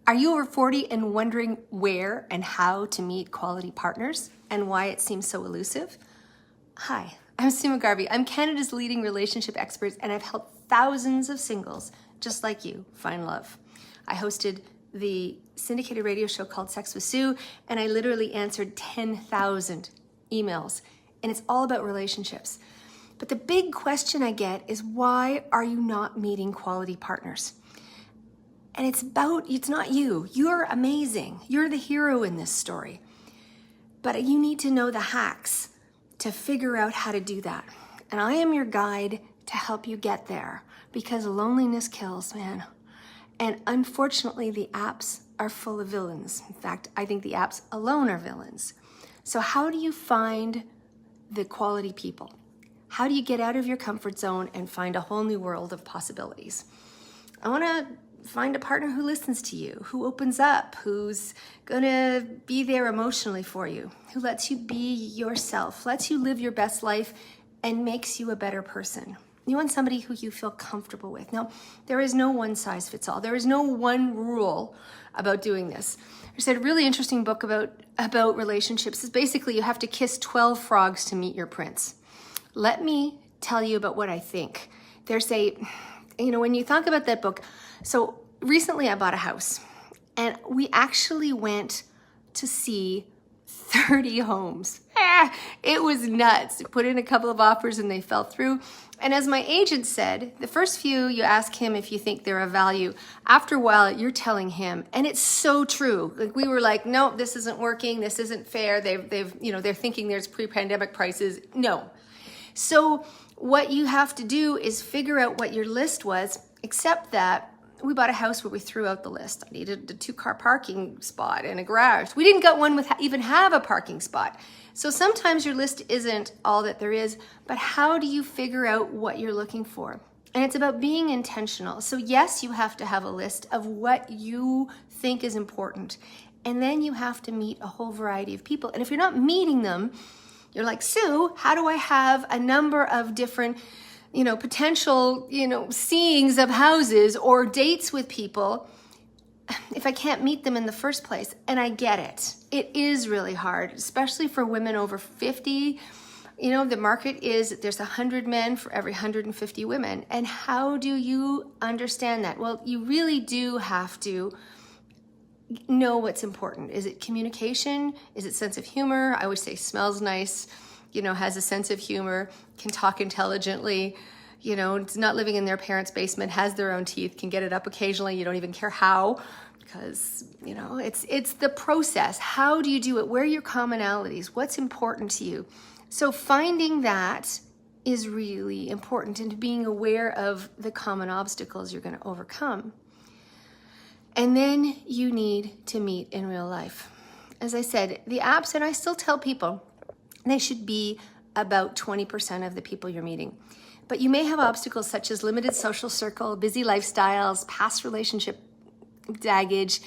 Are you over 40 and wondering where and how to meet quality partners and why it seems so elusive? Hi, I'm Sue McGarvey. I'm Canada's leading relationship expert, and I've helped thousands of singles just like you find love. I hosted the syndicated radio show called Sex with Sue, and I literally answered 10,000 emails, and it's all about relationships. But the big question I get is, why are you not meeting quality partners? And it's not you. You're amazing. You're the hero in this story. But you need to know the hacks to figure out how to do that. And I am your guide to help you get there, because loneliness kills, man. And unfortunately, the apps are full of villains. In fact, I think the apps alone are villains. So how do you find the quality people? How do you get out of your comfort zone and find a whole new world of possibilities? I want to find a partner who listens to you, who opens up, who's gonna be there emotionally for you, who lets you be yourself, lets you live your best life, and makes you a better person. You want somebody who you feel comfortable with. Now, there is no one size fits all. There is no one rule about doing this. There's a really interesting book about relationships. It's basically you have to kiss 12 frogs to meet your prince. Let me tell you about what I think. When you talk about that book, so recently I bought a house, and we actually went to see 30 homes. It was nuts. Put in a couple of offers and they fell through. And as my agent said, the first few, you ask him if you think they're of value. After a while, you're telling him, and it's so true. Like, we were like, no, this isn't working. This isn't fair. They're thinking there's pre-pandemic prices. No. So what you have to do is figure out what your list was, except that we bought a house where we threw out the list. I needed a 2-car parking spot and a garage. We didn't get one with even have a parking spot. So sometimes your list isn't all that there is, but how do you figure out what you're looking for? And it's about being intentional. So yes, you have to have a list of what you think is important. And then you have to meet a whole variety of people. And if you're not meeting them, you're like, Sue, how do I have a number of different potential, seeings of houses or dates with people if I can't meet them in the first place? And I get it. It is really hard, especially for women over 50. The market is there's 100 men for every 150 women. And how do you understand that? Well, you really do have to know what's important. Is it communication? Is it sense of humor? I always say smells nice, has a sense of humor, can talk intelligently, it's not living in their parents' basement, has their own teeth, can get it up occasionally. You don't even care how, because, it's the process. How do you do it? Where are your commonalities? What's important to you? So finding that is really important, and being aware of the common obstacles you're going to overcome. And then you need to meet in real life. As I said, the apps, and I still tell people, they should be about 20% of the people you're meeting. But you may have obstacles such as limited social circle, busy lifestyles, past relationship baggage,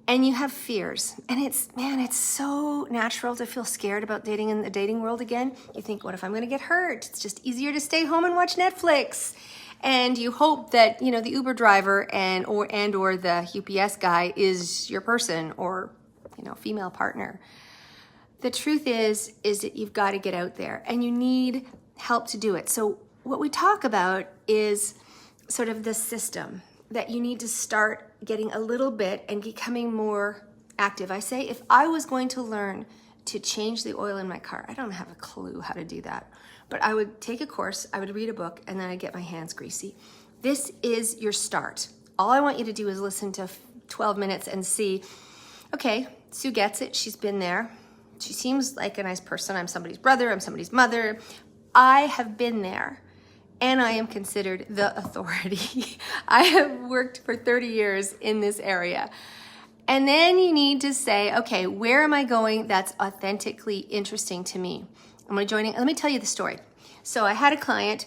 and you have fears. And it's so natural to feel scared about dating in the dating world again. You think, what if I'm going to get hurt? It's just easier to stay home and watch Netflix. And you hope that, the Uber driver or the UPS guy is your person, or, female partner. The truth is that you've got to get out there, and you need help to do it. So what we talk about is sort of the system that you need to start getting a little bit and becoming more active. I say, if I was going to learn to change the oil in my car, I don't have a clue how to do that. But I would take a course, I would read a book, and then I'd get my hands greasy. This is your start. All I want you to do is listen to 12 minutes and see, okay, Sue gets it. She's been there. She seems like a nice person. I'm somebody's brother. I'm somebody's mother. I have been there, and I am considered the authority. I have worked for 30 years in this area. And then you need to say, okay, where am I going that's authentically interesting to me? Let me tell you the story. So I had a client,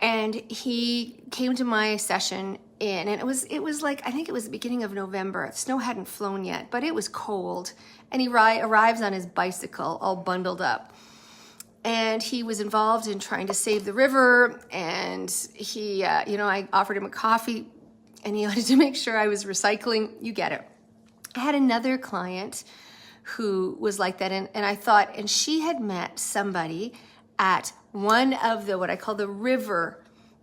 and he came to my session and it was like, I think it was the beginning of November. Snow hadn't flown yet, but it was cold. And he arrives on his bicycle all bundled up. And he was involved in trying to save the river. And I offered him a coffee, and he wanted to make sure I was recycling. You get it. I had another client who was like that, and I thought, and she had met somebody at one of the, what I call the river,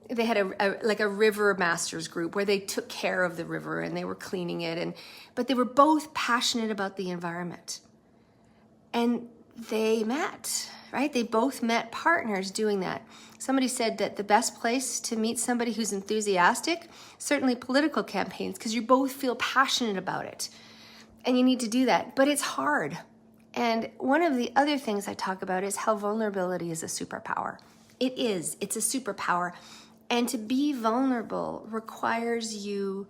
they had a river masters group where they took care of the river and they were cleaning it, but they were both passionate about the environment. And they met, right? They both met partners doing that. Somebody said that the best place to meet somebody who's enthusiastic, certainly political campaigns, because you both feel passionate about it. And you need to do that, but it's hard. And one of the other things I talk about is how vulnerability is a superpower. It is, it's a superpower. And to be vulnerable requires you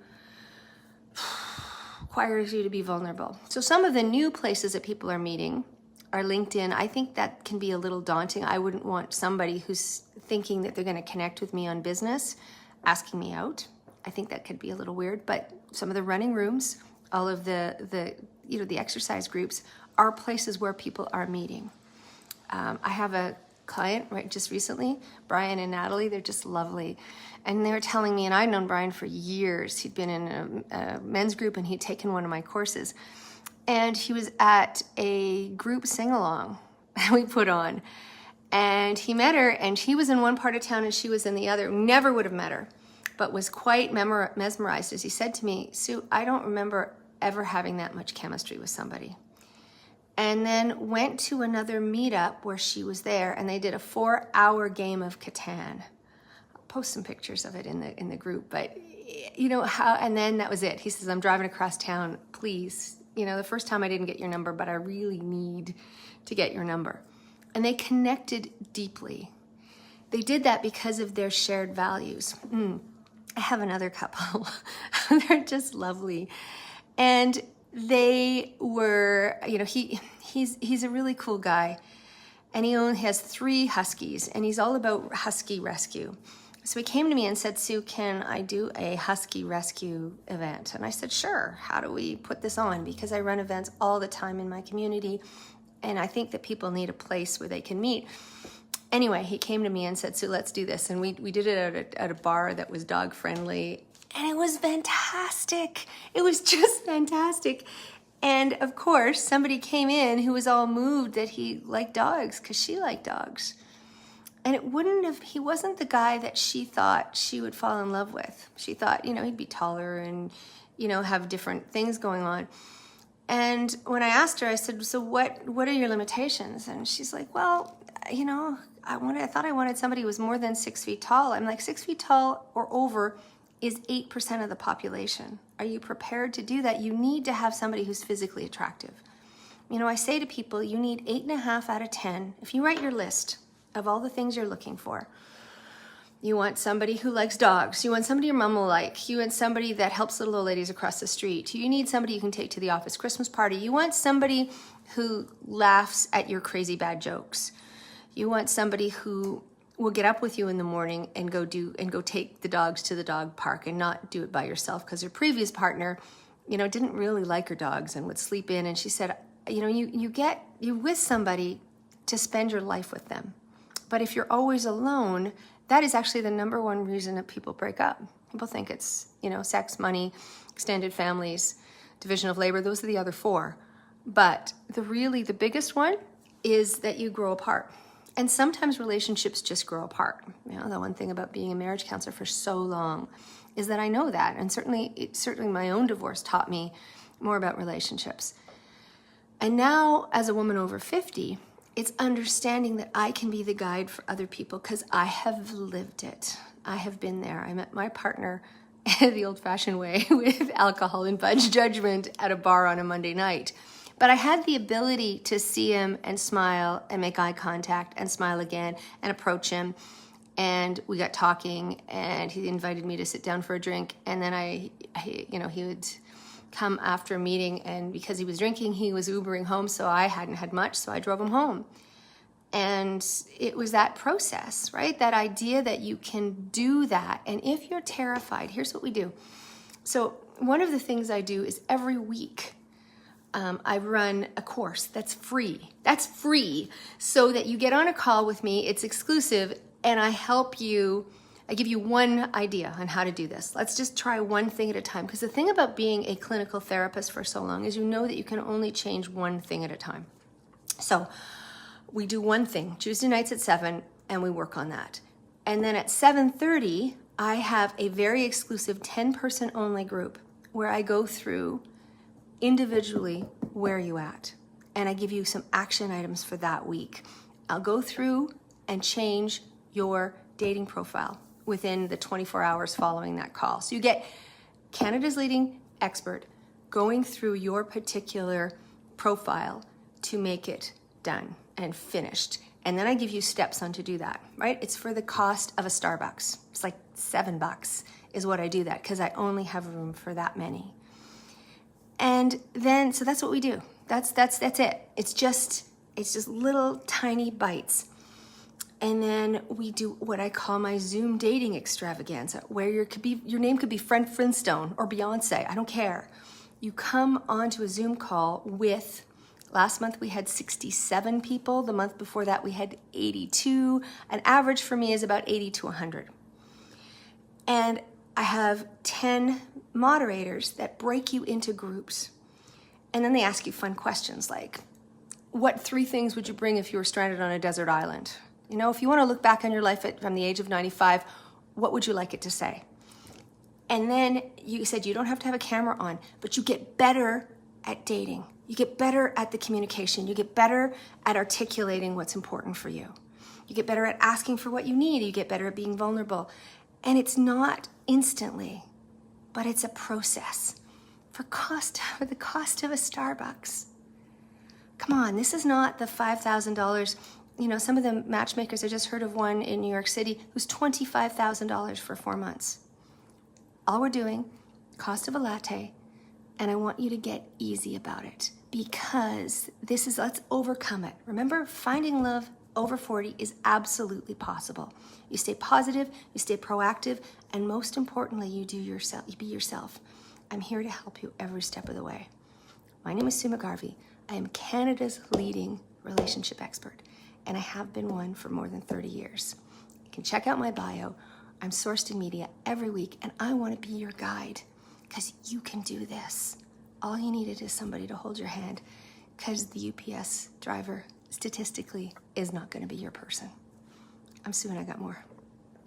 to be vulnerable. So some of the new places that people are meeting are LinkedIn. I think that can be a little daunting. I wouldn't want somebody who's thinking that they're going to connect with me on business asking me out. I think that could be a little weird, but some of the running rooms, all of the exercise groups are places where people are meeting. I have a client just recently, Brian and Natalie, they're just lovely. And they were telling me, and I'd known Brian for years. He'd been in a men's group and he'd taken one of my courses. And he was at a group sing-along that we put on. And he met her, and he was in one part of town and she was in the other. Never would have met her, but was quite mesmerized as he said to me, Sue, I don't remember ever having that much chemistry with somebody. And then went to another meetup where she was there, and they did a 4-hour game of Catan. I'll post some pictures of it in the group, but you know how, and then that was it. He says, I'm driving across town, please. You know, the first time I didn't get your number, but I really need to get your number. And they connected deeply. They did that because of their shared values. I have another couple. They're just lovely. And they were, you know, he's a really cool guy, and he has 3 huskies, and he's all about husky rescue. So he came to me and said, Sue, can I do a husky rescue event? And I said, sure. How do we put this on? Because I run events all the time in my community, and I think that people need a place where they can meet. Anyway, he came to me and said, Sue, let's do this. And we did it at a bar that was dog friendly. And it was fantastic. It was just fantastic. And of course, somebody came in who was all moved that he liked dogs because she liked dogs. And he wasn't the guy that she thought she would fall in love with. She thought, you know, he'd be taller and, you know, have different things going on. And when I asked her, I said, so what are your limitations? And she's like, well, you know, I thought I wanted somebody who was more than 6 feet tall. I'm like, 6 feet tall or over is 8% of the population. Are you prepared to do that? You need to have somebody who's physically attractive. You know, I say to people, you need 8.5 out of 10. If you write your list of all the things you're looking for, you want somebody who likes dogs. You want somebody your mom will like. You want somebody that helps little old ladies across the street. You need somebody you can take to the office Christmas party. You want somebody who laughs at your crazy bad jokes. You want somebody who will get up with you in the morning and go take the dogs to the dog park and not do it by yourself, because her previous partner, you know, didn't really like her dogs and would sleep in. And she said, you know, you're with somebody to spend your life with them. But if you're always alone, that is actually the number one reason that people break up. People think it's, you know, sex, money, extended families, division of labor. Those are the other 4. But the biggest one is that you grow apart. And sometimes relationships just grow apart. You know, the one thing about being a marriage counselor for so long is that I know that. And certainly my own divorce taught me more about relationships. And now, as a woman over 50, it's understanding that I can be the guide for other people because I have lived it. I have been there. I met my partner the old-fashioned way with alcohol and budge judgment at a bar on a Monday night. But I had the ability to see him and smile and make eye contact and smile again and approach him. And we got talking, and he invited me to sit down for a drink. And then he would come after a meeting, and because he was drinking, he was Ubering home, so I hadn't had much, so I drove him home. And it was that process, right? That idea that you can do that. And if you're terrified, here's what we do. So one of the things I do is every week, I run a course that's free. That's free, so that you get on a call with me. It's exclusive, and I help you I give you one idea on how to do this. Let's just try one thing at a time. Because the thing about being a clinical therapist for so long is you know that you can only change one thing at a time. So we do one thing, Tuesday nights at 7, and we work on that. And then at 7:30, I have a very exclusive 10-person only group where I go through individually where are you at. And I give you some action items for that week. I'll go through and change your dating profile within the 24 hours following that call. So you get Canada's leading expert going through your particular profile to make it done and finished. And then I give you steps on to do that, right? It's for the cost of a Starbucks. It's like $7 is what I do that because I only have room for that many. And then, so that's what we do. That's it. It's just little tiny bites. And then we do what I call my Zoom dating extravaganza, where your name could be Fred Flintstone or Beyonce. I don't care. You come onto a Zoom call with, last month we had 67 people. The month before that we had 82. An average for me is about 80 to 100. And I have 10 moderators that break you into groups. And then they ask you fun questions like, what 3 things would you bring if you were stranded on a desert island? You know, if you want to look back on your life from the age of 95, what would you like it to say? And then you said you don't have to have a camera on, but you get better at dating. You get better at the communication. You get better at articulating what's important for you. You get better at asking for what you need. You get better at being vulnerable. And it's not instantly, but it's a process for the cost of a Starbucks. Come on, this is not the $5,000. You know, some of the matchmakers, I just heard of one in New York City who's $25,000 for 4 months. All we're doing, cost of a latte, and I want you to get easy about it because let's overcome it. Remember, finding love over 40 is absolutely possible. You stay positive, you stay proactive, and most importantly, you be yourself. I'm here to help you every step of the way. My name is Sue McGarvey. I am Canada's leading relationship expert, and I have been one for more than 30 years. You can check out my bio. I'm sourced in media every week, and I want to be your guide because you can do this. All you needed is somebody to hold your hand because the UPS driver statistically is not going to be your person. I'm Sue and I got more.